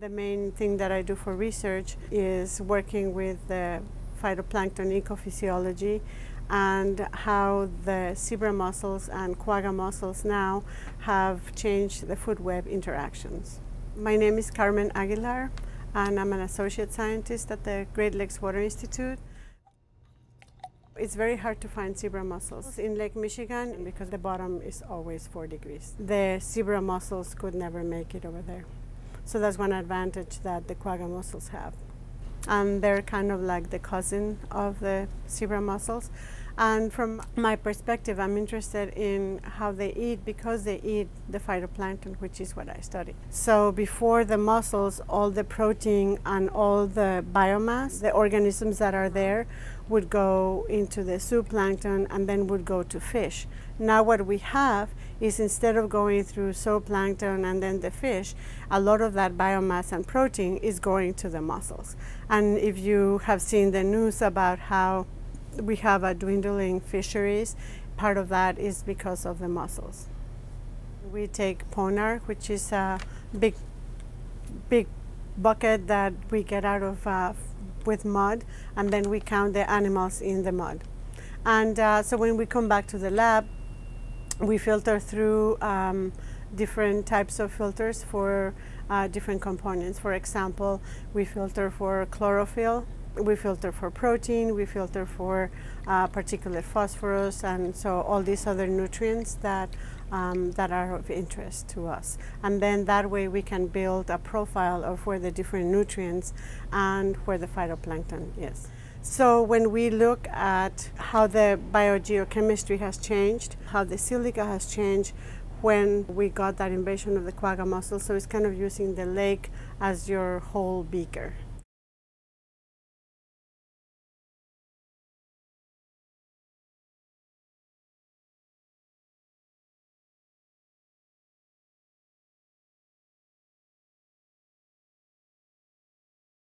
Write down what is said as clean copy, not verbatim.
The main thing that I do for research is working with the phytoplankton ecophysiology and how the zebra mussels and quagga mussels now have changed the food web interactions. My name is Carmen Aguilar, and I'm an associate scientist at the Great Lakes Water Institute. It's very hard to find zebra mussels in Lake Michigan because the bottom is always 4 degrees. The zebra mussels could never make it over there. So that's one advantage that the quagga mussels have. And they're kind of like the cousin of the zebra mussels. And from my perspective, I'm interested in how they eat because they eat the phytoplankton, which is what I study. So before the mussels, all the protein and all the biomass, the organisms that are there, would go into the zooplankton and then would go to fish. Now what we have is, instead of going through zooplankton and then the fish, a lot of that biomass and protein is going to the mussels. And if you have seen the news about how we have a dwindling fisheries, part of that is because of the mussels. We take ponar, which is a big bucket that we get out of with mud, and then we count the animals in the mud. And so when we come back to the lab, we filter through different types of filters for different components. For example, we filter for chlorophyll, we filter for protein, we filter for particulate phosphorus, and so all these other nutrients that are of interest to us. And then that way we can build a profile of where the different nutrients and where the phytoplankton is. So when we look at how the biogeochemistry has changed, how the silica has changed when we got that invasion of the quagga mussels, so it's kind of using the lake as your whole beaker.